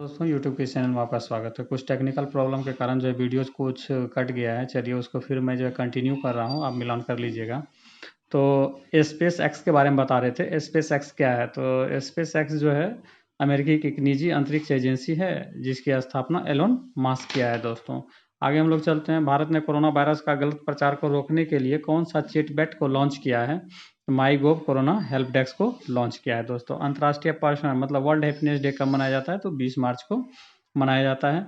दोस्तों यूट्यूब के चैनल में आपका स्वागत है। कुछ टेक्निकल प्रॉब्लम के कारण जो है वीडियोज़ कुछ कट गया है। चलिए उसको फिर मैं जो है कंटिन्यू कर रहा हूँ, आप मिलान कर लीजिएगा। तो स्पेस एक्स के बारे में बता रहे थे। स्पेस एक्स क्या है? तो स्पेस एक्स जो है अमेरिकी की एक निजी अंतरिक्ष एजेंसी है जिसकी स्थापना एलोन मस्क किया है दोस्तों। आगे हम लोग चलते हैं। भारत ने कोरोना वायरस का गलत प्रचार को रोकने के लिए कौन सा चैटबॉट को लॉन्च किया है? माई गोव कोरोना हेल्प डेस्क को लॉन्च किया है दोस्तों। अंतर्राष्ट्रीय पर्सनल मतलब वर्ल्ड हैप्पीनेस डे कब मनाया जाता है? तो 20 मार्च को मनाया जाता है।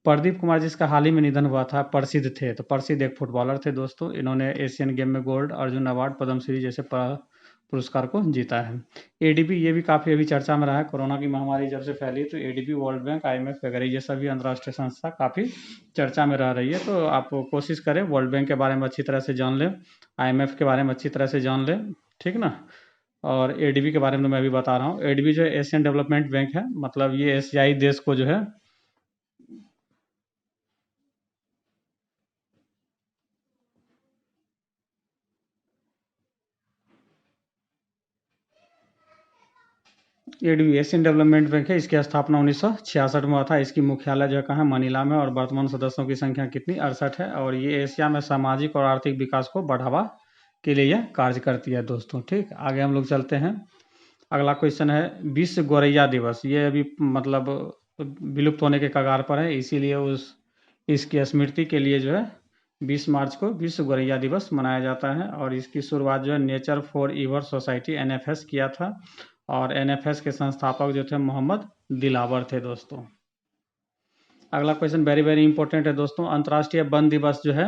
प्रदीप कुमार जिसका हाल ही में निधन हुआ था, प्रसिद्ध थे, तो प्रसिद्ध एक फुटबॉलर थे दोस्तों। इन्होंने एशियन गेम में गोल्ड, अर्जुन अवार्ड, पद्मश्री जैसे पुरस्कार को जीता है। एडीबी ये भी काफ़ी अभी चर्चा में रहा है। कोरोना की महामारी जब से फैली तो एडीबी, वर्ल्ड बैंक, आईएमएफ वगैरह ये सभी अंतर्राष्ट्रीय संस्था काफ़ी चर्चा में रह रही है। तो आप कोशिश करें वर्ल्ड बैंक के बारे में अच्छी तरह से जान लें, आईएमएफ के बारे में अच्छी तरह से जान लें, ठीक ना। और एडीबी के बारे में तो मैं अभी बता रहा हूँ। एडीबी जो है एशियन डेवलपमेंट बैंक है, मतलब ये एशियाई देश को जो है एडीबी एशियन डेवलपमेंट बैंक है। इसकी स्थापना 1966 में हुआ था। इसकी मुख्यालय जो है कहाँ है? मनीला में। और वर्तमान सदस्यों की संख्या कितनी? 68 है। और ये एशिया में सामाजिक और आर्थिक विकास को बढ़ावा के लिए यह कार्य करती है दोस्तों। ठीक, आगे हम लोग चलते हैं। अगला क्वेश्चन है विश्व गौरैया दिवस। ये अभी मतलब विलुप्त होने के कगार पर है, इसीलिए उस इसकी स्मृति के लिए जो है 20 मार्च को विश्व गौरैया दिवस मनाया जाता है। और इसकी शुरुआत जो है नेचर फॉर ईवर सोसाइटी एनएफएस किया था। और एनएफएस के संस्थापक जो थे मोहम्मद दिलावर थे दोस्तों। अगला क्वेश्चन वेरी वेरी इंपॉर्टेंट है दोस्तों। अंतर्राष्ट्रीय वन दिवस जो है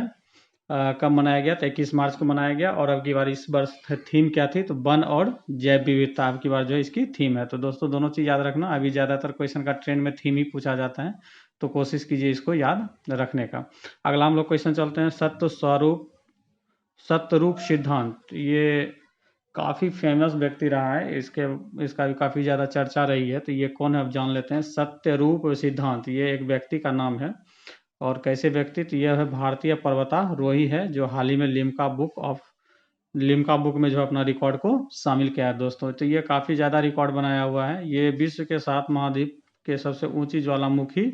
कब मनाया गया? तो 21 मार्च को मनाया गया। और अब की बार इस वर्ष थीम क्या थी? तो वन और जैव विविधता अब की बार जो है इसकी थीम है। तो दोस्तों दोनों चीज़ याद रखना। अभी ज़्यादातर क्वेश्चन का ट्रेंड में थीम ही पूछा जाता है, तो कोशिश कीजिए इसको याद रखने का। अगला हम लोग क्वेश्चन चलते हैं। सत्यरूप सिद्धांत ये काफ़ी फेमस व्यक्ति रहा है, इसका भी काफ़ी ज़्यादा चर्चा रही है। तो ये कौन है अब जान लेते हैं। सत्यरूप सिद्धांत ये एक व्यक्ति का नाम है। और कैसे व्यक्ति? तो यह है भारतीय पर्वतारोही है जो हाल ही में लिम्का बुक में जो अपना रिकॉर्ड को शामिल किया है दोस्तों। तो ये काफ़ी ज़्यादा रिकॉर्ड बनाया हुआ है। ये विश्व के 7 महाद्वीप के सबसे ऊंची ज्वालामुखी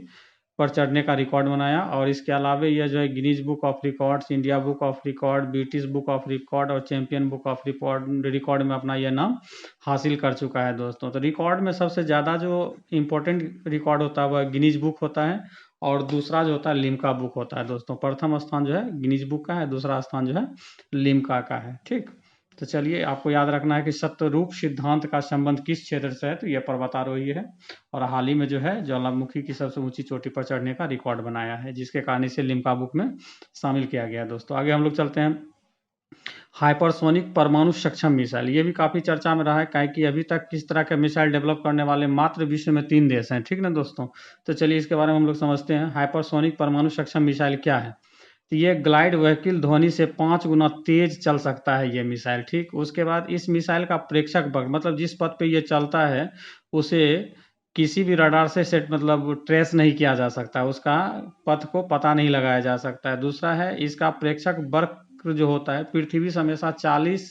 पर चढ़ने का रिकॉर्ड बनाया। और इसके अलावा यह जो है Guinness book of records, India book of record, British book of record और चैंपियन बुक ऑफ रिकॉर्ड में अपना यह नाम हासिल कर चुका है दोस्तों। तो रिकॉर्ड में सबसे ज़्यादा जो इम्पोर्टेंट रिकॉर्ड होता है वह गिनीज बुक होता है। और दूसरा जो होता है लिम्का बुक होता है दोस्तों। प्रथम स्थान जो है गिनीज बुक का है, दूसरा स्थान जो है लिम्का का है। ठीक, तो चलिए आपको याद रखना है कि सत्यरूप सिद्धांत का संबंध किस क्षेत्र से है? तो यह पर्वतारोही है। और हाल ही में जो है ज्वालामुखी की सबसे ऊंची चोटी पर चढ़ने का रिकॉर्ड बनाया है, जिसके कारण इसे लिम्का बुक में शामिल किया गया है दोस्तों। आगे हम लोग चलते हैं। हाइपरसोनिक परमाणु सक्षम मिसाइल ये भी काफ़ी चर्चा में रहा है, क्या कि अभी तक किस तरह का मिसाइल डेवलप करने वाले मात्र विश्व में 3 देश हैं, ठीक ना दोस्तों। तो चलिए इसके बारे में हम लोग समझते हैं। हाइपरसोनिक परमाणु सक्षम मिसाइल क्या है? तो ये ग्लाइड व्हीकल ध्वनि से 5 गुना तेज चल सकता है ये मिसाइल। ठीक, उसके बाद इस मिसाइल का प्रेक्षक बग मतलब जिस पथ पे ये चलता है उसे किसी भी रडार से सेट मतलब ट्रेस नहीं किया जा सकता, उसका पथ को पता नहीं लगाया जा सकता है। दूसरा है इसका प्रेक्षक वक्र जो होता है पृथ्वी से हमेशा 40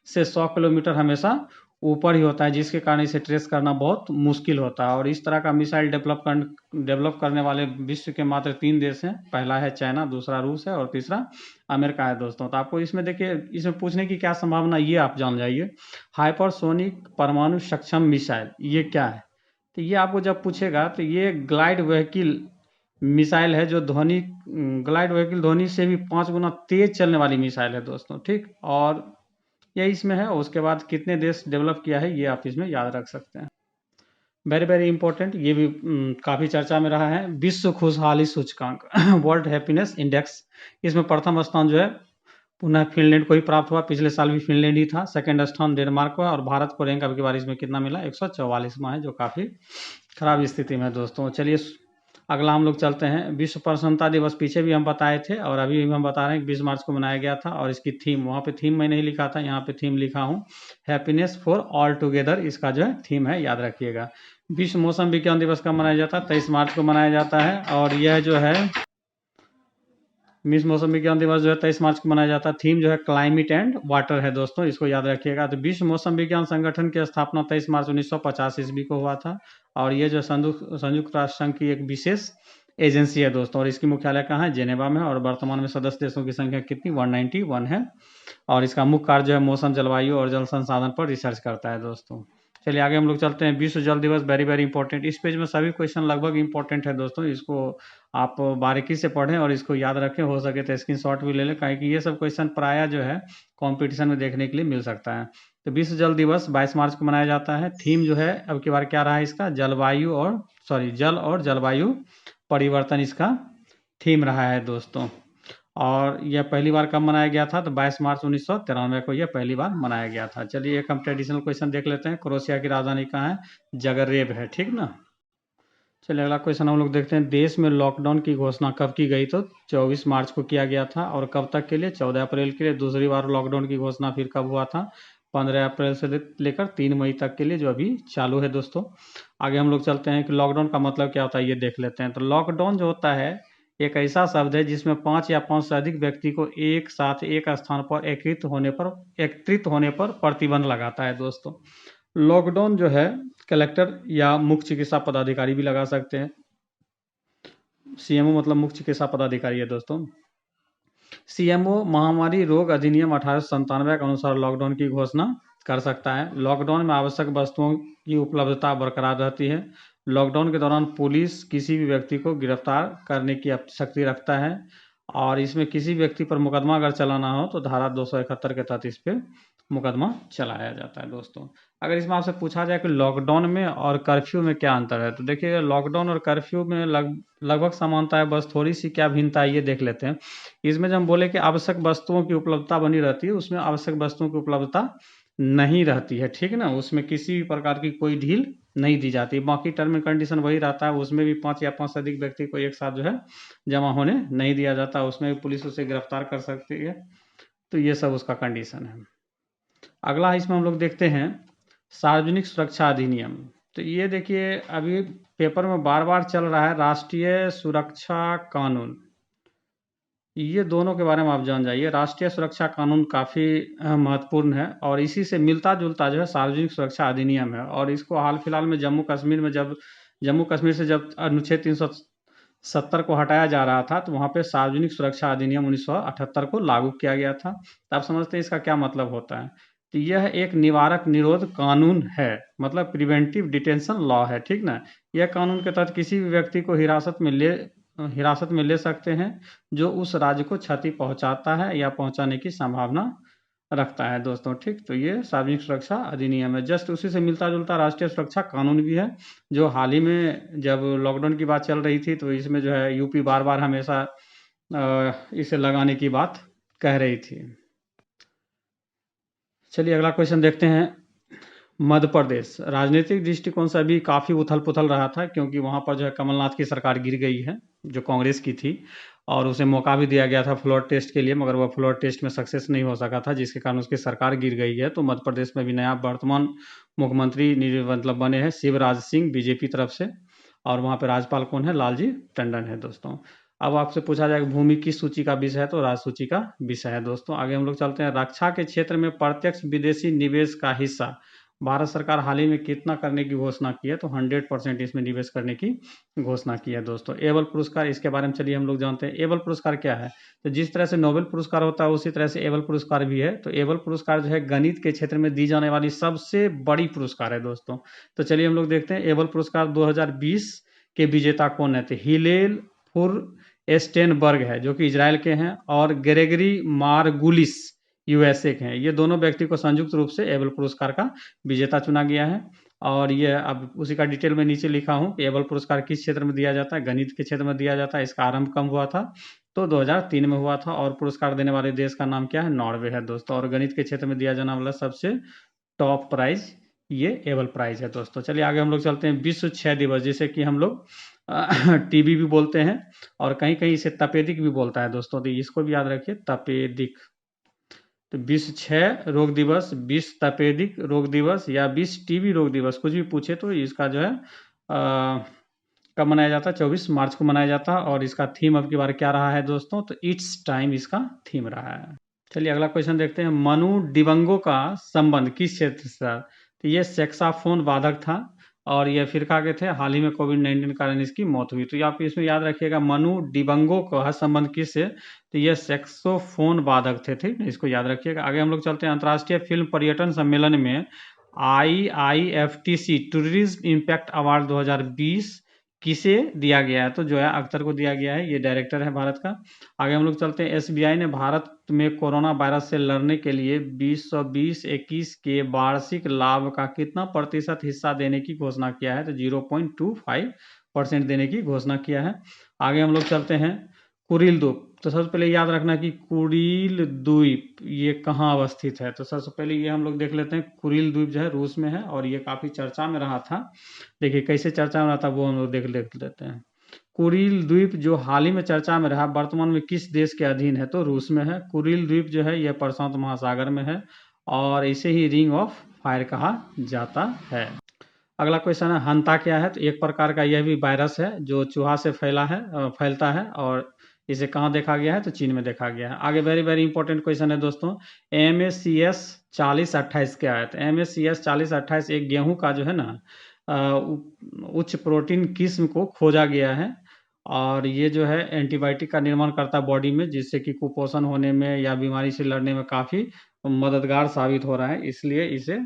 से 100 किलोमीटर हमेशा ऊपर ही होता है, जिसके कारण इसे ट्रेस करना बहुत मुश्किल होता है। और इस तरह का मिसाइल डेवलप करने वाले विश्व के मात्र 3 देश हैं। पहला है चाइना, दूसरा रूस है और तीसरा अमेरिका है दोस्तों। तो आपको इसमें देखिए इसमें पूछने की क्या संभावना ये आप जान जाइए। हाइपरसोनिक परमाणु सक्षम मिसाइल ये क्या है? तो ये आपको जब पूछेगा तो ये ग्लाइड व्हीकल मिसाइल है जो ग्लाइड व्हीकल ध्वनि से भी 5 गुना तेज चलने वाली मिसाइल है दोस्तों। ठीक, और ये इसमें है। उसके बाद कितने देश डेवलप किया है ये आप इसमें याद रख सकते हैं। वेरी वेरी इंपॉर्टेंट, ये भी काफ़ी चर्चा में रहा है। विश्व खुशहाली सूचकांक वर्ल्ड हैप्पीनेस इंडेक्स, इसमें प्रथम स्थान जो है पुनः फिनलैंड को ही प्राप्त हुआ। पिछले साल भी फिनलैंड ही था। सेकंड स्थान डेनमार्क हुआ। और भारत को रैंक अब की बार इसमें कितना मिला? 144वां है, जो काफ़ी खराब स्थिति में है दोस्तों। चलिए अगला हम लोग चलते हैं। विश्व प्रसन्नता दिवस पीछे भी हम बताए थे और अभी भी हम बता रहे हैं कि 20 मार्च को मनाया गया था। और इसकी थीम वहाँ पे थीम मैं नहीं लिखा था, यहाँ पे थीम लिखा हूँ हैप्पीनेस फॉर ऑल टुगेदर, इसका जो है थीम है, याद रखिएगा। विश्व मौसम विज्ञान दिवस कब मनाया जाता है? 23 मार्च को मनाया जाता है। और यह जो है विश्व मौसम विज्ञान दिवस जो है 23 मार्च को मनाया जाता है। थीम जो है क्लाइमेट एंड वाटर है दोस्तों, इसको याद रखिएगा। तो विश्व मौसम विज्ञान संगठन की स्थापना 23 मार्च 1950 ईस्वी को हुआ था, और ये जो संयुक्त राष्ट्र संघ की एक विशेष एजेंसी है दोस्तों, और इसकी मुख्यालय कहाँ है? जेनेवा में, और वर्तमान में सदस्य देशों की संख्या कितनी? 191 है, और इसका मुख्य कार्य जो है मौसम, जलवायु और जल संसाधन पर रिसर्च करता है दोस्तों। चलिए आगे हम लोग चलते हैं। विश्व जल दिवस वेरी वेरी इंपॉर्टेंट। इस पेज में सभी क्वेश्चन लगभग इंपॉर्टेंट है दोस्तों, इसको आप बारीकी से पढ़ें और इसको याद रखें, हो सके तो स्क्रीनशॉट भी ले लें, क्योंकि ये सब क्वेश्चन प्रायः जो है कंपटीशन में देखने के लिए मिल सकता है। तो विश्व जल दिवस 22 मार्च को मनाया जाता है। थीम जो है अब की बार क्या रहा है इसका? जल और जलवायु परिवर्तन इसका थीम रहा है दोस्तों। और यह पहली बार कब मनाया गया था? तो 22 मार्च 1993 को यह पहली बार मनाया गया था। चलिए एक हम ट्रेडिशनल क्वेश्चन देख लेते हैं। क्रोएशिया की राजधानी कहाँ है? जगरेब है, ठीक ना। चलिए अगला क्वेश्चन हम लोग देखते हैं। देश में लॉकडाउन की घोषणा कब की गई? तो 24 मार्च को किया गया था, और कब तक के लिए? 14 अप्रैल के लिए। दूसरी बार लॉकडाउन की घोषणा फिर कब हुआ था? 15 अप्रैल से लेकर 3 मई तक के लिए, जो अभी चालू है दोस्तों। आगे हम लोग चलते हैं कि लॉकडाउन का मतलब क्या होता है, ये देख लेते हैं। तो लॉकडाउन जो होता है एक ऐसा शब्द है जिसमें 5 या 5 से अधिक व्यक्ति को एक साथ एक स्थान पर एकत्रित होने पर प्रतिबंध लगाता है दोस्तों। लॉकडाउन जो है कलेक्टर या मुख्य चिकित्सा पदाधिकारी भी लगा सकते हैं। सीएमओ मतलब मुख्य चिकित्सा पदाधिकारी है दोस्तों। सीएमओ महामारी रोग अधिनियम 1897 के अनुसार लॉकडाउन की घोषणा कर सकता है। लॉकडाउन में आवश्यक वस्तुओं की उपलब्धता बरकरार रहती है। लॉकडाउन के दौरान पुलिस किसी भी व्यक्ति को गिरफ्तार करने की शक्ति रखता है, और इसमें किसी व्यक्ति पर मुकदमा अगर चलाना हो तो धारा 271 के तहत इस पर मुकदमा चलाया जाता है दोस्तों। अगर इसमें आपसे पूछा जाए कि लॉकडाउन में और कर्फ्यू में क्या अंतर है, तो देखिए लॉकडाउन और कर्फ्यू में लगभग समानता है, बस थोड़ी सी क्या भिन्नता है ये देख लेते हैं। इसमें जब हम बोले कि आवश्यक वस्तुओं की उपलब्धता बनी रहती है, उसमें आवश्यक वस्तुओं की उपलब्धता नहीं रहती है, ठीक ना। उसमें किसी भी प्रकार की कोई ढील नहीं दी जाती। बाकी टर्म एंड कंडीशन वही रहता है, उसमें भी 5 या 5 से अधिक व्यक्ति को एक साथ जो है जमा होने नहीं दिया जाता, उसमें भी पुलिस उसे गिरफ्तार कर सकती है। तो ये सब उसका कंडीशन है। अगला इसमें हम लोग देखते हैं सार्वजनिक सुरक्षा अधिनियम। तो ये देखिए अभी पेपर में बार बार चल रहा है राष्ट्रीय सुरक्षा कानून, ये दोनों के बारे में आप जान जाइए। राष्ट्रीय सुरक्षा कानून काफ़ी महत्वपूर्ण है, और इसी से मिलता जुलता जो है सार्वजनिक सुरक्षा अधिनियम है, और इसको हाल फिलहाल में जम्मू कश्मीर से जब अनुच्छेद 370 को हटाया जा रहा था, तो वहाँ पे सार्वजनिक सुरक्षा अधिनियम 1978 को लागू किया गया था। तो आप समझते हैं इसका क्या मतलब होता है? तो यह एक निवारक निरोध कानून है, मतलब प्रिवेंटिव डिटेंशन लॉ है, ठीक ना। यह कानून के तहत किसी भी व्यक्ति को हिरासत में ले सकते हैं जो उस राज्य को क्षति पहुंचाता है या पहुंचाने की संभावना रखता है दोस्तों, ठीक। तो ये सार्वजनिक सुरक्षा अधिनियम है। जस्ट उसी से मिलता जुलता राष्ट्रीय सुरक्षा कानून भी है, जो हाल ही में जब लॉकडाउन की बात चल रही थी, तो इसमें जो है यूपी बार बार हमेशा इसे लगाने की बात कह रही थी। चलिए अगला क्वेश्चन देखते हैं। मध्य प्रदेश राजनीतिक दृष्टिकोण से अभी काफ़ी उथल पुथल रहा था, क्योंकि वहाँ पर जो है कमलनाथ की सरकार गिर गई है, जो कांग्रेस की थी, और उसे मौका भी दिया गया था फ्लोर टेस्ट के लिए, मगर वह फ्लोर टेस्ट में सक्सेस नहीं हो सका था, जिसके कारण उसकी सरकार गिर गई है। तो मध्य प्रदेश में भी नया वर्तमान मुख्यमंत्री मतलब बने हैं शिवराज सिंह, बीजेपी तरफ से, और वहाँ पर राज्यपाल कौन है? लालजी टंडन है दोस्तों। अब आपसे पूछा जाएगा भूमि किस सूची का विषय है, तो राज सूची का विषय है दोस्तों। आगे हम लोग चलते हैं। रक्षा के क्षेत्र में प्रत्यक्ष विदेशी निवेश का हिस्सा भारत सरकार हाल ही में कितना करने की घोषणा की है, तो 100% इसमें निवेश करने की घोषणा की है दोस्तों। एबल पुरस्कार, इसके बारे में चलिए हम लोग जानते हैं। एबल पुरस्कार क्या है? तो जिस तरह से नोबेल पुरस्कार होता है, उसी तरह से एबल पुरस्कार भी है। तो एबल पुरस्कार जो है गणित के क्षेत्र में दी जाने वाली सबसे बड़ी पुरस्कार है दोस्तों। तो चलिए हम लोग देखते हैं एबल पुरस्कार 2020 के विजेता कौन है। तो हिलेल फुर स्टेनबर्ग है, जो कि इजराइल के हैं, और ग्रेगरी मार्गुलिस यूएसए के हैं। ये दोनों व्यक्ति को संयुक्त रूप से एबल पुरस्कार का विजेता चुना गया है। और ये अब उसी का डिटेल में नीचे लिखा हूँ कि एबल पुरस्कार किस क्षेत्र में दिया जाता है। गणित के क्षेत्र में दिया जाता है। इसका आरंभ कब हुआ था? तो 2003 में हुआ था, और पुरस्कार देने वाले देश का नाम क्या है? नॉर्वे है दोस्तों। और गणित के क्षेत्र में दिया जाने वाला सबसे टॉप प्राइज ये एबल प्राइज है दोस्तों। चलिए आगे हम लोग चलते हैं। विश्व क्षय दिवस, जिसे कि हम लोग टीबी भी बोलते हैं, और कहीं कहीं इसे तपेदिक भी बोलता है दोस्तों। तो इसको भी याद रखिए, तपेदिक। तो विश्व क्षय रोग दिवस, विश्व तपेदिक रोग दिवस, या विश्व टीबी रोग दिवस, कुछ भी पूछे तो इसका जो है कब मनाया जाता है? 24 मार्च को मनाया जाता है। और इसका थीम अब की बार क्या रहा है दोस्तों? तो इट्स टाइम इसका थीम रहा है। चलिए अगला क्वेश्चन देखते हैं। मनु डिबंगो का संबंध किस क्षेत्र से था? तो ये सैक्साफोन वादक था और ये फिरका के थे। हाल ही में कोविड-19 के कारण इसकी मौत हुई। तो ये आप इसमें याद रखिएगा, मनु डिबंगो का संबंध किससे? तो ये सैक्सोफोन वादक थे, ठीक है, इसको याद रखिएगा। आगे हम लोग चलते हैं। अंतर्राष्ट्रीय फिल्म पर्यटन सम्मेलन में IIFTC टूरिज्म इम्पैक्ट अवार्ड 2020 किसे दिया गया है? तो जोया अख्तर को दिया गया है, ये डायरेक्टर है भारत का। आगे हम लोग चलते हैं। SBI ने भारत में कोरोना वायरस से लड़ने के लिए 2020-21 के वार्षिक लाभ का कितना प्रतिशत हिस्सा देने की घोषणा किया है? तो 0.25% देने की घोषणा किया है। आगे हम लोग चलते हैं। कुरिल द्वीप, तो सबसे पहले याद रखना कि कुरिल द्वीप ये कहाँ अवस्थित है। तो सबसे पहले ये हम लोग देख लेते हैं। कुरिल द्वीप जो है रूस में है और ये काफी चर्चा में रहा था। देखिए कैसे चर्चा में रहा था वो हम लोग देख लेते हैं। कुरिल द्वीप जो हाल ही में चर्चा में रहा, वर्तमान में किस देश के अधीन है? तो रूस में है। कुरिल द्वीप जो है यह प्रशांत महासागर में है और इसे ही रिंग ऑफ फायर कहा जाता है। अगला क्वेश्चन है, हंता क्या है? तो एक प्रकार का यह भी वायरस है जो चूहा से फैलता है और इसे कहाँ देखा गया है? तो चीन में देखा गया है। आगे वेरी वेरी इंपॉर्टेंट क्वेश्चन है दोस्तों। MSCS 4028 क्या है? तो MSCS 4028 एक गेहूं का जो है ना उच्च प्रोटीन किस्म को खोजा गया है और ये जो है एंटीबायोटिक का निर्माण करता है बॉडी में, जिससे कि कुपोषण होने में या बीमारी से लड़ने में काफी मददगार साबित हो रहा है, इसलिए इसे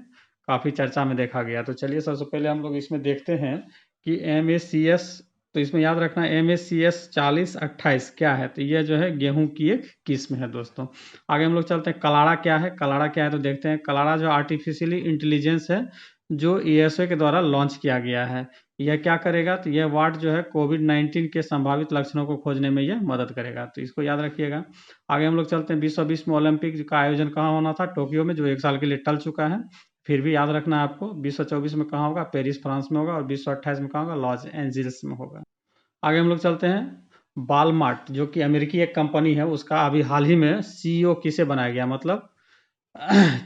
काफी चर्चा में देखा गया। तो चलिए सबसे पहले हम लोग इसमें देखते हैं कि MSCS, तो इसमें याद रखना MSCS 4028 क्या है? तो यह जो है गेहूं की एक किस्म है दोस्तों। आगे हम लोग चलते हैं। कलाड़ा क्या है? कलाड़ा क्या है तो देखते हैं। कलाड़ा जो आर्टिफिशियली इंटेलिजेंस है जो ESO के द्वारा लॉन्च किया गया है। यह क्या करेगा? तो यह वाट जो है कोविड-19 के संभावित लक्षणों को खोजने में यह मदद करेगा, तो इसको याद रखिएगा। आगे हम लोग चलते हैं। 2020 में ओलंपिक का आयोजन कहाँ होना था? टोक्यो में, जो 1 साल के लिए टल चुका है। फिर भी याद रखना है आपको। 2024 में कहाँ होगा? पेरिस फ्रांस में होगा। और 2028 में कहाँ होगा? लॉस एंजिल्स में होगा। आगे हम लोग चलते हैं। वॉलमार्ट जो कि अमेरिकी एक कंपनी है, उसका अभी हाल ही में CEO किसे बनाया गया, मतलब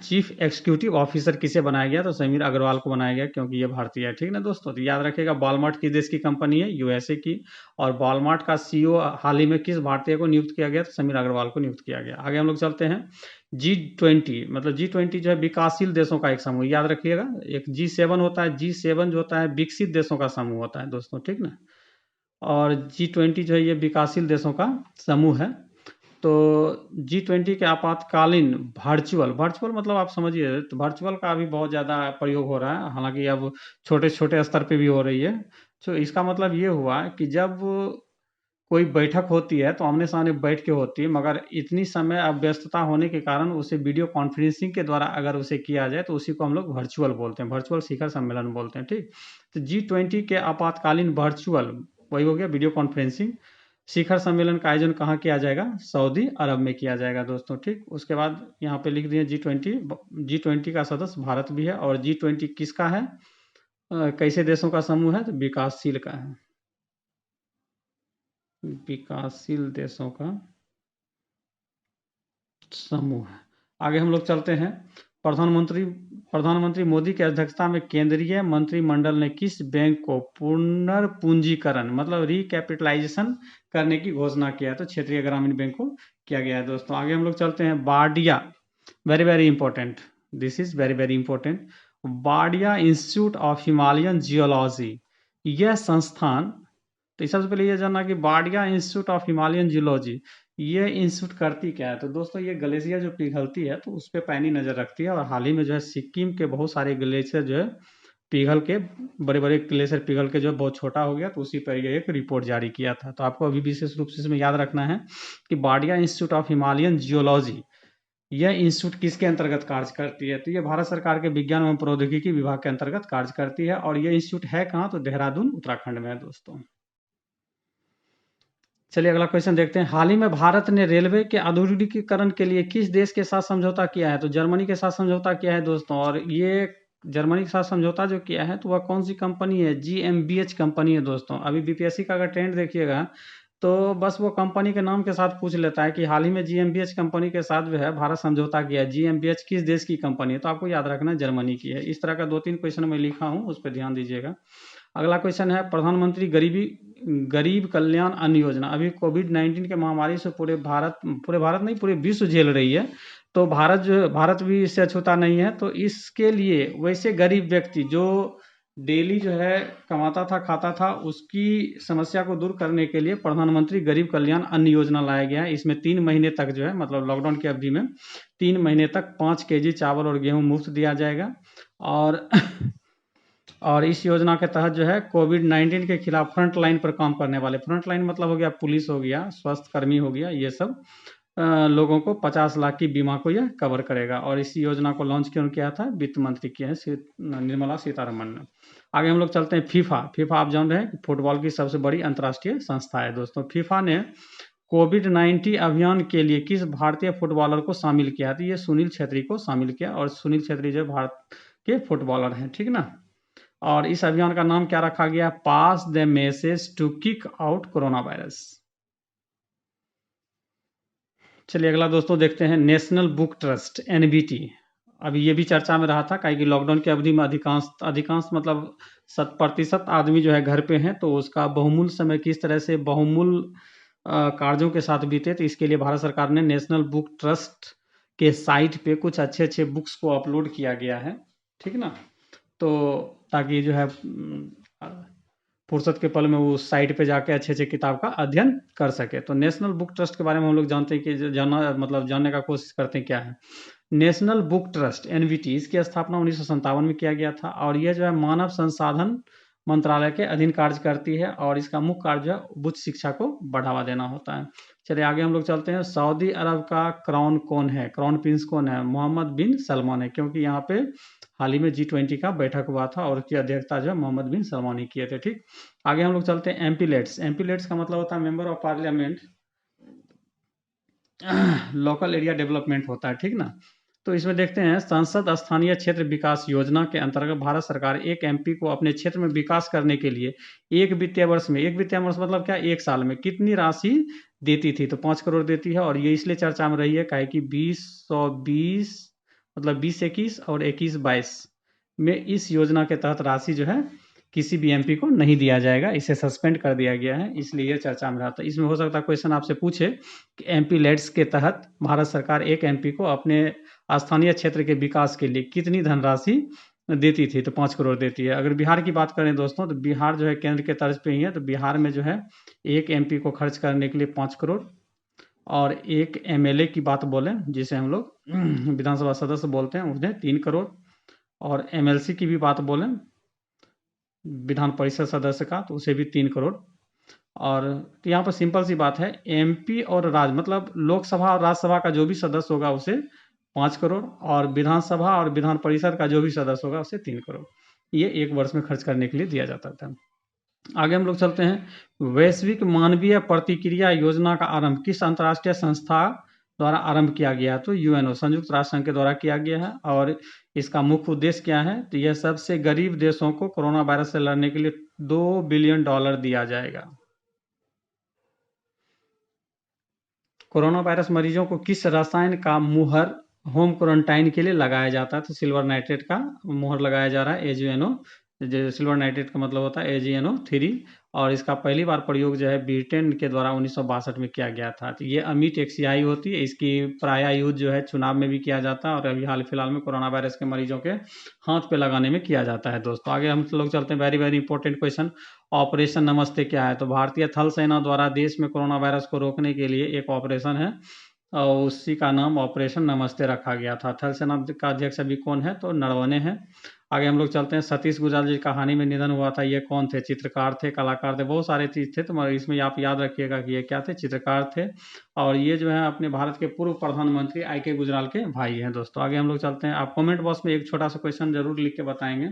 चीफ एग्जीक्यूटिव ऑफिसर किसे बनाया गया? तो समीर अग्रवाल को बनाया गया, क्योंकि ये भारतीय है, ठीक ना दोस्तों। तो याद रखिएगा वॉलमार्ट किस देश की कंपनी है? USA की। और वॉलमार्ट का CEO हाल ही में किस भारतीय को नियुक्त किया गया? तो समीर अग्रवाल को नियुक्त किया गया। आगे हम लोग चलते हैं। G20, मतलब G20 जो है विकासशील देशों का एक समूह, याद रखिएगा। एक G7 होता है, G7 जो होता है विकसित देशों का समूह होता है दोस्तों, ठीक ना। और G20 जो है ये विकासशील देशों का समूह है। तो G20 के आपातकालीन वर्चुअल मतलब आप समझिए, तो वर्चुअल का अभी बहुत ज़्यादा प्रयोग हो रहा है, हालांकि अब छोटे छोटे स्तर पे भी हो रही है। तो इसका मतलब ये हुआ कि जब कोई बैठक होती है तो आमने सामने बैठ के होती है, मगर इतनी समय अब व्यस्तता होने के कारण उसे वीडियो कॉन्फ्रेंसिंग के द्वारा अगर उसे किया जाए तो उसी को हम लोग वर्चुअल बोलते हैं, वर्चुअल शिखर सम्मेलन बोलते हैं, ठीक। तो G20 के आपातकालीन वर्चुअल, वही हो गया वीडियो कॉन्फ्रेंसिंग शिखर सम्मेलन का आयोजन कहाँ किया जाएगा? सऊदी अरब में किया जाएगा दोस्तों, ठीक। उसके बाद यहाँ पे लिख दिए G20 का सदस्य भारत भी है। और G20 किसका है? कैसे देशों का समूह है? तो विकासशील का है, विकासशील देशों का समूह है। आगे हम लोग चलते हैं। प्रधानमंत्री मोदी की अध्यक्षता में केंद्रीय मंत्रिमंडल ने किस बैंक को पुनर्पूंजीकरण मतलब रिकैपिटलाइजेशन करने की घोषणा किया है? तो क्षेत्रीय ग्रामीण बैंक को किया गया है दोस्तों। आगे हम लोग चलते हैं। Wadia, very very important, this is very very important. Wadia institute of Himalayan geology, यह संस्थान, तो सबसे पहले ये जानना कि Wadia institute of Himalayan geology ये इंस्टीट्यूट करती क्या है? तो दोस्तों ये ग्लेशियर जो पिघलती है तो उस पर पैनी नजर रखती है। और हाल ही में जो है सिक्किम के बहुत सारे ग्लेशियर जो है पिघल के, बड़े बड़े ग्लेशियर पिघल के जो है बहुत छोटा हो गया, तो उसी पर ये एक रिपोर्ट जारी किया था। तो आपको अभी विशेष रूप से इसमें याद रखना है कि Wadia institute of Himalayan geology यह इंस्टीट्यूट किसके अंतर्गत कार्य करती है? तो ये भारत सरकार के विज्ञान एवं प्रौद्योगिकी विभाग के अंतर्गत कार्य करती है। और ये इंस्टीट्यूट है कहाँ? तो देहरादून उत्तराखंड में है दोस्तों। चलिए अगला क्वेश्चन देखते हैं। हाल ही में भारत ने रेलवे के आधुनिकीकरण के लिए किस देश के साथ समझौता किया है? तो जर्मनी के साथ समझौता किया है दोस्तों। और ये जर्मनी के साथ समझौता जो किया है तो वह कौन सी कंपनी है? GmbH कंपनी है दोस्तों। अभी BPSC का अगर ट्रेंड देखिएगा तो बस वो कंपनी के नाम के साथ पूछ लेता है कि हाल ही में GmbH कंपनी के साथ जो है भारत समझौता किया है। GmbH किस देश की कंपनी है? तो आपको याद रखना जर्मनी की है। इस तरह का 2-3 क्वेश्चन मैं लिखा हूँ, उस पर ध्यान दीजिएगा। अगला क्वेश्चन है प्रधानमंत्री गरीब कल्याण अन्न योजना। अभी कोविड-19 के महामारी से पूरे भारत नहीं, पूरे विश्व झेल रही है। तो भारत भी इससे अछूता नहीं है। तो इसके लिए वैसे गरीब व्यक्ति जो डेली जो है कमाता था, खाता था, उसकी समस्या को दूर करने के लिए प्रधानमंत्री गरीब कल्याण अन्न योजना लाया गया है। इसमें 3 महीने तक जो है, मतलब लॉकडाउन की अवधि में 3 महीने तक 5 केजी चावल और गेहूं मुफ्त दिया जाएगा। और और इस योजना के तहत जो है कोविड-19 के खिलाफ फ्रंट लाइन पर काम करने वाले, फ्रंट लाइन मतलब हो गया पुलिस, हो गया स्वास्थ्य कर्मी, हो गया ये सब लोगों को 50 लाख की बीमा को यह कवर करेगा। और इस योजना को लॉन्च क्यों किया था? वित्त मंत्री किए हैं, निर्मला सीतारमण ने। आगे हम लोग चलते हैं फीफा आप जान रहे हैं फुटबॉल की सबसे बड़ी अंतर्राष्ट्रीय संस्था है दोस्तों। फीफा ने कोविड-19 अभियान के लिए किस भारतीय फुटबॉलर को शामिल किया? तो ये सुनील छेत्री को शामिल किया। और सुनील छेत्री जो भारत के फुटबॉलर हैं, ठीक ना। और इस अभियान का नाम क्या रखा गया? Pass the message to kick out coronavirus. चलिए अगला दोस्तों देखते हैं नेशनल बुक ट्रस्ट NBT। अभी ये भी चर्चा में रहा था, कि लॉकडाउन की अवधि में अधिकांश मतलब 100% आदमी जो है घर पे हैं, तो उसका बहुमूल्य समय किस तरह से बहुमूल्य कार्यों के साथ बीते। तो इसके लिए भारत सरकार ने नेशनल बुक ट्रस्ट के साइट पे कुछ अच्छे बुक्स को अपलोड किया गया है, ठीक ना। तो ताकि जो है फुर्सत के पल में वो साइट पे जाके अच्छे किताब का अध्ययन कर सके। तो नेशनल बुक ट्रस्ट के बारे में हम लोग जानते हैं कि जानने का कोशिश करते हैं क्या है नेशनल बुक ट्रस्ट NBT। इसकी स्थापना 1957 में किया गया था। और यह जो है मानव संसाधन मंत्रालय के अधीन कार्य करती है। और इसका मुख्य कार्य जो है उच्च शिक्षा को बढ़ावा देना होता है। चलिए आगे हम लोग चलते हैं। सऊदी अरब का क्राउन कौन है? क्राउन प्रिंस कौन है? मोहम्मद बिन सलमान है। क्योंकि यहाँ पे हाल ही में G20 का बैठक हुआ था और उसकी अध्यक्षता जो है मोहम्मद बिन सलमान ही किए थे, ठीक। आगे हम लोग चलते हैं एमपीलेट्स का मतलब होता है member of parliament local area development होता है, ठीक ना। तो इसमें देखते हैं संसद स्थानीय क्षेत्र विकास योजना के अंतर्गत भारत सरकार एक MP को अपने क्षेत्र में विकास करने के लिए एक वित्तीय वर्ष मतलब क्या, 1 साल में कितनी राशि देती थी? तो 5 करोड़ देती है। और ये इसलिए चर्चा में रही है काहे कि 2020 मतलब 2021 और 21-22 में इस योजना के तहत राशि जो है किसी भी MP को नहीं दिया जाएगा, इसे सस्पेंड कर दिया गया है, इसलिए यह चर्चा में रहा था। इसमें हो सकता है क्वेश्चन आपसे पूछे कि MP-लेट्स के तहत भारत सरकार एक MP को अपने स्थानीय क्षेत्र के विकास के लिए कितनी धनराशि देती थी? तो 5 करोड़ देती है। अगर बिहार की बात करें दोस्तों, तो बिहार जो है केंद्र के तर्ज पे ही है। तो बिहार में जो है एक MP को खर्च करने के लिए 5 करोड़, और एक MLA की बात बोलें जिसे हम लोग विधानसभा सदस्य बोलते हैं, उन्हें 3 करोड़, और MLC की भी बात बोलें विधान परिषद सदस्य का, तो उसे भी 3 करोड़। और तो यहाँ पर सिंपल सी बात है, MP और मतलब लोकसभा और राज्यसभा का जो भी सदस्य होगा उसे 5 करोड़, और विधानसभा और विधान परिषद का जो भी सदस्य होगा उसे 3 करोड़, ये 1 वर्ष में खर्च करने के लिए दिया जाता था। आगे हम लोग चलते हैं। वैश्विक मानवीय प्रतिक्रिया योजना का आरंभ किस अंतर्राष्ट्रीय संस्था द्वारा आरंभ किया गया? तो UNO संयुक्त राष्ट्र संघ के द्वारा किया गया है। और इसका मुख्य उद्देश्य क्या है? तो यह सबसे गरीब देशों को कोरोना वायरस से लड़ने के लिए $2 बिलियन दिया जाएगा। कोरोना वायरस मरीजों को किस रसायन का मुहर होम क्वारंटाइन के लिए लगाया जाता है? तो सिल्वर नाइट्रेट का मुहर लगाया जा रहा है, AGNO। जो सिल्वर नाइट्रेट का मतलब होता है AGNO3। और इसका पहली बार प्रयोग जो है ब्रिटेन के द्वारा 1962 में किया गया था। तो ये अमिट एक स्याही होती है, इसकी प्राय यूज जो है चुनाव में भी किया जाता है, और अभी हाल फिलहाल में कोरोना वायरस के मरीजों के हाथ पे लगाने में किया जाता है दोस्तों। आगे हम लोग चलते हैं, वेरी इंपॉर्टेंट क्वेश्चन, ऑपरेशन नमस्ते क्या है? तो भारतीय थल सेना द्वारा देश में कोरोना वायरस को रोकने के लिए एक ऑपरेशन है, और उसी का नाम ऑपरेशन नमस्ते रखा गया था। थल सेना का अध्यक्ष अभी कौन है? तो नरवणे हैं। आगे हम लोग चलते हैं, सतीश गुजराल जी का हानि में निधन हुआ था, ये कौन थे? चित्रकार थे, कलाकार थे, बहुत सारे चीज थे। तो इसमें आप याद रखिएगा कि ये क्या थे? चित्रकार थे। और ये जो है अपने भारत के पूर्व प्रधानमंत्री IK गुजराल के भाई हैं दोस्तों। आगे हम लोग चलते हैं, आप कमेंट बॉक्स में एक छोटा सा क्वेश्चन जरूर लिख के बताएंगे,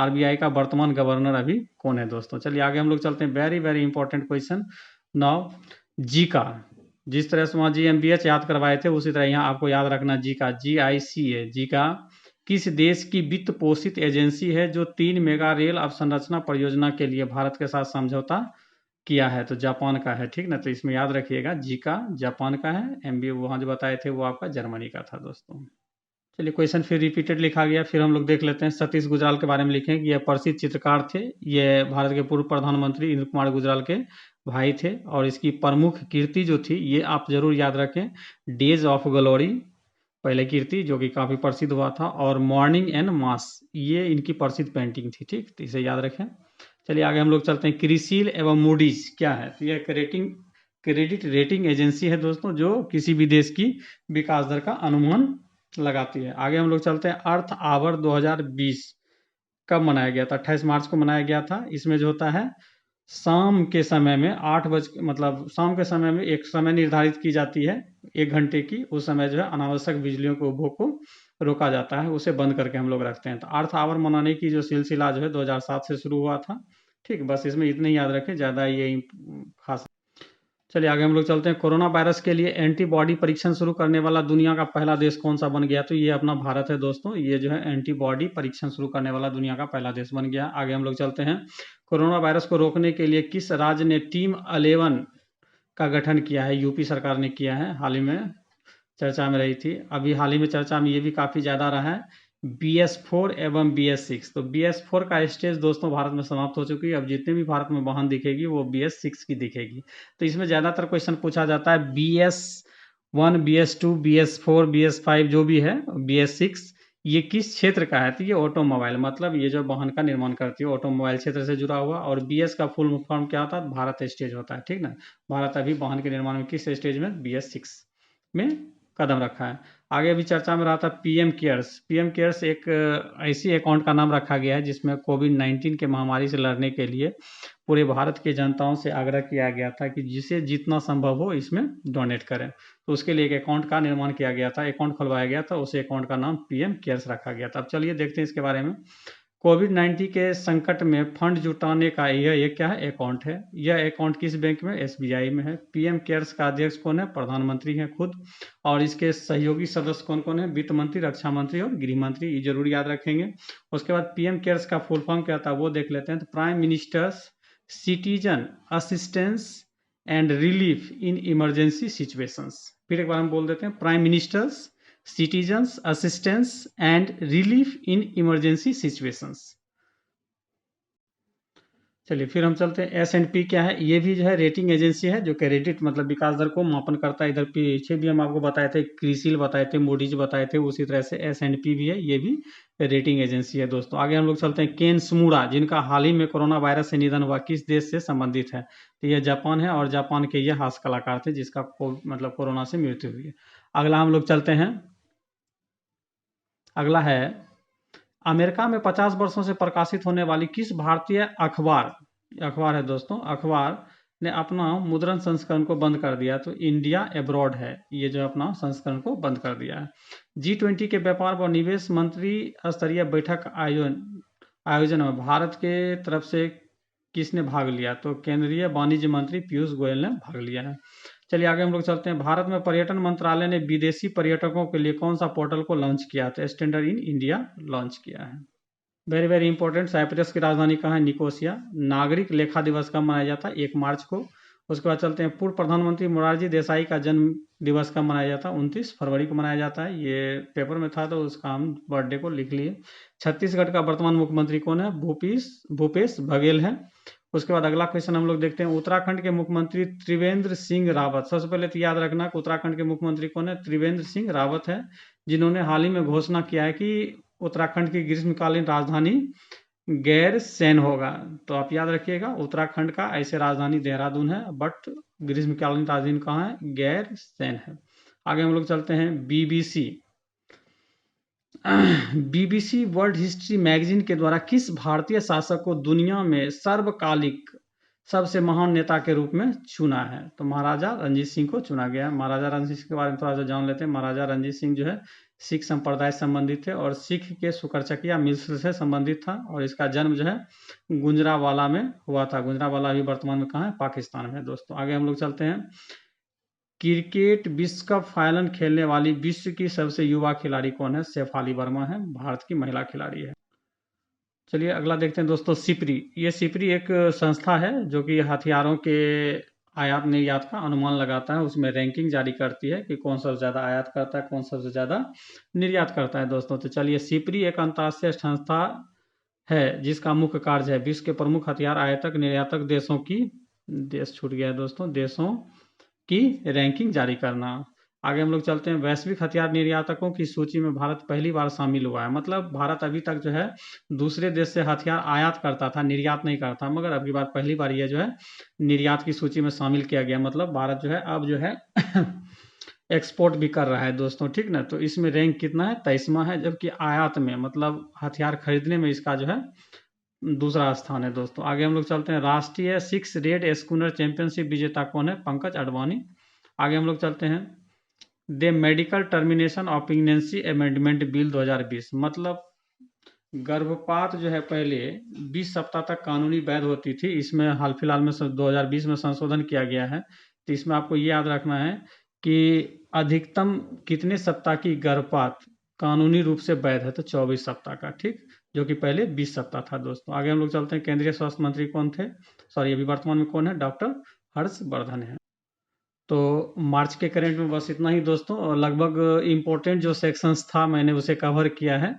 RBI का वर्तमान गवर्नर अभी कौन है दोस्तों। चलिए आगे हम लोग चलते हैं, very important question now. Zika, जिस तरह से वहाँ GmbH याद करवाए थे, उसी तरह यहाँ आपको याद रखना जीका, GICA। जीका किस देश की वित्त पोषित एजेंसी है जो 3 मेगा रेल अवसंरचना परियोजना के लिए भारत के साथ समझौता किया है? तो जापान का है, ठीक ना। तो इसमें याद रखिएगा जीका जापान का है, MB वहाँ जो बताए थे वो आपका जर्मनी का था दोस्तों। चलिए क्वेश्चन फिर रिपीटेड लिखा गया, फिर हम लोग देख लेते हैं। सतीश गुजराल के बारे में लिखें कि यह प्रसिद्ध चित्रकार थे। ये भारत के पूर्व प्रधानमंत्री इंद्र कुमार गुजराल के भाई थे, और इसकी प्रमुख कीर्ति जो थी ये आप जरूर याद रखें, डेज ऑफ ग्लोरी पहले कीर्ति जो कि काफ़ी प्रसिद्ध हुआ था, और मॉर्निंग एंड मास ये इनकी प्रसिद्ध पेंटिंग थी। ठीक, तो इसे याद रखें। चलिए आगे हम लोग चलते हैं। क्रिसिल एवं मूडीज क्या है? तो यह क्रेडिट रेटिंग एजेंसी है दोस्तों, जो किसी भी देश की विकास दर का अनुमान लगाती है। आगे हम लोग चलते हैं। अर्थ आवर 2020 कब मनाया गया था? 28 मार्च को मनाया गया था। इसमें जो होता है शाम के समय में 8 बज मतलब शाम के समय में एक समय निर्धारित की जाती है 1 घंटे की। उस समय जो है अनावश्यक बिजलियों के उपभोग को रोका जाता है, उसे बंद करके हम लोग रखते हैं। तो अर्थ आवर मनाने की जो सिलसिला जो है 2007 से शुरू हुआ था। ठीक, बस इसमें इतने ही याद रखें, ज़्यादा ये खास। चलिए आगे हम लोग चलते हैं। कोरोना वायरस के लिए एंटीबॉडी परीक्षण शुरू करने वाला दुनिया का पहला देश कौन सा बन गया? तो ये अपना भारत है दोस्तों। ये जो है एंटीबॉडी परीक्षण शुरू करने वाला दुनिया का पहला देश बन गया। आगे हम लोग चलते हैं। कोरोना वायरस को रोकने के लिए किस राज्य ने टीम 11 का गठन किया है? यूपी सरकार ने किया है। हाल ही में चर्चा में रही थी। अभी हाल ही में चर्चा में ये भी काफ़ी ज़्यादा रहा है, BS4 एवं BS6। तो BS4 का स्टेज दोस्तों भारत में समाप्त हो चुकी है। अब जितने भी भारत में वाहन दिखेगी वो BS6 की दिखेगी। तो इसमें ज़्यादातर क्वेश्चन पूछा जाता है BS1 BS2 BS4 BS5 जो भी है, BS6 ये किस क्षेत्र का है? तो ये ऑटोमोबाइल, मतलब ये जो वाहन का निर्माण करती है ऑटोमोबाइल क्षेत्र से जुड़ा हुआ। और BS का फुल फॉर्म क्या होता है? भारत स्टेज होता है। ठीक ना, भारत अभी वाहन के निर्माण में किस स्टेज में? BS6 में कदम रखा है। आगे अभी चर्चा में रहा था PM केयर्स। PM केयर्स एक ऐसी अकाउंट का नाम रखा गया है जिसमें कोविड-19 के महामारी से लड़ने के लिए पूरे भारत के जनताओं से आग्रह किया गया था कि जिसे जितना संभव हो इसमें डोनेट करें। तो उसके लिए एक अकाउंट का निर्माण किया गया था, अकाउंट खुलवाया गया था, उस अकाउंट का नाम PM केयर्स रखा गया था। अब चलिए देखते हैं इसके बारे में। कोविड-19 के संकट में फंड जुटाने का यह क्या है? अकाउंट है। यह अकाउंट किस बैंक में? SBI में है। PM केयर्स का अध्यक्ष कौन है? प्रधानमंत्री हैं खुद। और इसके सहयोगी सदस्य कौन कौन है? वित्त मंत्री, रक्षा मंत्री और गृह मंत्री, ये जरूर याद रखेंगे। उसके बाद PM केयर्स का फुल फॉर्म क्या था वो देख लेते हैं। तो prime ministers citizen assistance and relief in emergency situations. फिर एक बार हम बोल देते हैं, prime ministers citizens assistance and relief in emergency situations. चलिए फिर हम चलते हैं। S&P क्या है? ये भी जो है रेटिंग एजेंसी है जो क्रेडिट मतलब विकास दर को मापन करता है। इधर पीछे भी हम आपको बताए थे, क्रिसिल बताए थे, मूडीज बताए थे, उसी तरह से S&P भी है, ये भी रेटिंग एजेंसी है दोस्तों। आगे हम लोग चलते हैं। केन सुमुरा, जिनका हाल ही में कोरोना वायरस से निधन हुआ, किस देश से संबंधित है? तो यह जापान है, और जापान के ये हास्य कलाकार थे जिसका मतलब कोरोना से मृत्यु हुई है। अगला हम लोग चलते हैं। अगला है, अमेरिका में 50 वर्षों से प्रकाशित होने वाली किस भारतीय अखबार है दोस्तों, अखबार ने अपना मुद्रण संस्करण को बंद कर दिया? तो इंडिया एब्रॉड है, ये जो अपना संस्करण को बंद कर दिया है। G20 के व्यापार व निवेश मंत्री स्तरीय बैठक आयोजन में भारत के तरफ से किसने भाग लिया? तो केंद्रीय वाणिज्य मंत्री पीयूष गोयल ने भाग लिया है। चलिए आगे हम लोग चलते हैं। भारत में पर्यटन मंत्रालय ने विदेशी पर्यटकों के लिए कौन सा पोर्टल को लॉन्च किया? तो स्टैंडर्ड इन इंडिया लॉन्च किया है। Very very important. साइप्रस की राजधानी कहाँ है? निकोसिया। नागरिक लेखा दिवस कब मनाया जाता है? 1 मार्च को। उसके बाद चलते हैं। पूर्व प्रधानमंत्री मोरारजी देसाई का जन्म दिवस कब मनाया जाता है? 29 फरवरी को मनाया जाता है। ये पेपर में था तो उसका हम बर्थडे को लिख लिए। छत्तीसगढ़ का वर्तमान मुख्यमंत्री कौन है? भूपेश बघेल है। उसके बाद अगला क्वेश्चन हम लोग देखते हैं। उत्तराखंड के मुख्यमंत्री त्रिवेंद्र सिंह रावत, सबसे पहले तो याद रखना कि उत्तराखंड के मुख्यमंत्री कौन है? त्रिवेंद्र सिंह रावत है, जिन्होंने हाल ही में घोषणा किया है कि उत्तराखंड की ग्रीष्मकालीन राजधानी गैरसैंण होगा। तो आप याद रखिएगा, उत्तराखंड का ऐसे राजधानी देहरादून है, बट ग्रीष्मकालीन राजधानी कहाँ है? गैरसैंण है। आगे हम लोग चलते हैं। BBC वर्ल्ड हिस्ट्री मैगजीन के द्वारा किस भारतीय शासक को दुनिया में सर्वकालिक सबसे महान नेता के रूप में चुना है? तो महाराजा रंजीत सिंह को चुना गया है। महाराजा रंजीत सिंह के बारे में थोड़ा सा जान लेते हैं। महाराजा रंजीत सिंह जो है सिख संप्रदाय से संबंधित थे, और सिख के सुकरचकिया मिस्र से संबंधित था, और इसका जन्म जो है गुजरांवाला में हुआ था। गुजरांवाला अभी वर्तमान में कहाँ है? पाकिस्तान में दोस्तों। आगे हम लोग चलते हैं। क्रिकेट विश्व कप फाइनल खेलने वाली विश्व की सबसे युवा खिलाड़ी कौन है? शेफाली वर्मा है, भारत की महिला खिलाड़ी है। चलिए अगला देखते हैं दोस्तों। सिपरी, ये सिपरी एक संस्था है जो कि हथियारों के आयात निर्यात का अनुमान लगाता है, उसमें रैंकिंग जारी करती है कि कौन सबसे ज़्यादा आयात करता है, कौन सबसे ज़्यादा निर्यात करता है दोस्तों। तो चलिए, सिपरी एक अंतर्राष्ट्रीय संस्था है जिसका मुख्य कार्य है विश्व के प्रमुख हथियार आयातक निर्यातक देशों की, देश छूट गया है दोस्तों, देशों की रैंकिंग जारी करना। आगे हम लोग चलते हैं, वैश्विक हथियार निर्यातकों की सूची में भारत पहली बार शामिल हुआ है। मतलब भारत अभी तक जो है दूसरे देश से हथियार आयात करता था, निर्यात नहीं करता, मगर अगली बार पहली बार ये जो है निर्यात की सूची में शामिल किया गया। मतलब भारत जो है अब जो है एक्सपोर्ट भी कर रहा है दोस्तों, ठीक ना। तो इसमें रैंक कितना है, 23वां है, जबकि आयात में मतलब हथियार खरीदने में इसका जो है दूसरा स्थान है दोस्तों। आगे हम लोग चलते हैं, राष्ट्रीय 6 रेड स्कूनर चैंपियनशिप विजेता कौन है, पंकज अडवाणी। आगे हम लोग चलते हैं, the medical termination of pregnancy amendment bill 2020। मतलब गर्भपात जो है पहले 20 सप्ताह तक कानूनी वैध होती थी, इसमें हाल फिलहाल में 2020 में संशोधन किया गया है। तो इसमें आपको ये याद रखना है कि अधिकतम कितने सप्ताह की गर्भपात कानूनी रूप से वैध है, तो 24 सप्ताह का, ठीक, जो कि पहले 20 सप्ताह था दोस्तों। आगे हम लोग चलते हैं, केंद्रीय स्वास्थ्य मंत्री कौन थे, सॉरी अभी वर्तमान में कौन है, डॉक्टर हर्षवर्धन है। तो मार्च के करंट में बस इतना ही दोस्तों, और लगभग इम्पोर्टेंट जो सेक्शंस था मैंने उसे कवर किया है।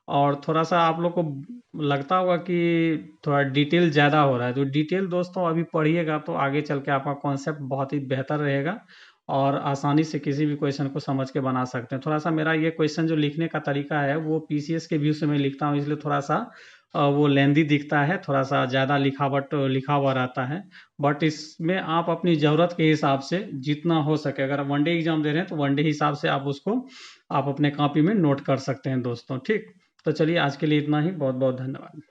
और थोड़ा सा आप लोग को लगता होगा कि थोड़ा डिटेल ज़्यादा हो रहा है, तो डिटेल दोस्तों अभी पढ़िएगा तो आगे चल के आपका कॉन्सेप्ट बहुत ही बेहतर रहेगा और आसानी से किसी भी क्वेश्चन को समझ के बना सकते हैं। थोड़ा सा मेरा ये क्वेश्चन जो लिखने का तरीका है वो पीसीएस के व्यू से मैं लिखता हूँ, इसलिए थोड़ा सा वो लेंदी दिखता है, थोड़ा सा ज़्यादा लिखावट लिखा हुआ रहता है। बट इसमें आप अपनी ज़रूरत के हिसाब से जितना हो सके, अगर वनडे एग्जाम दे रहे हैं तो वनडे हिसाब से आप उसको आप अपने कॉपी में नोट कर सकते हैं दोस्तों, ठीक। तो चलिए आज के लिए इतना ही, बहुत बहुत धन्यवाद।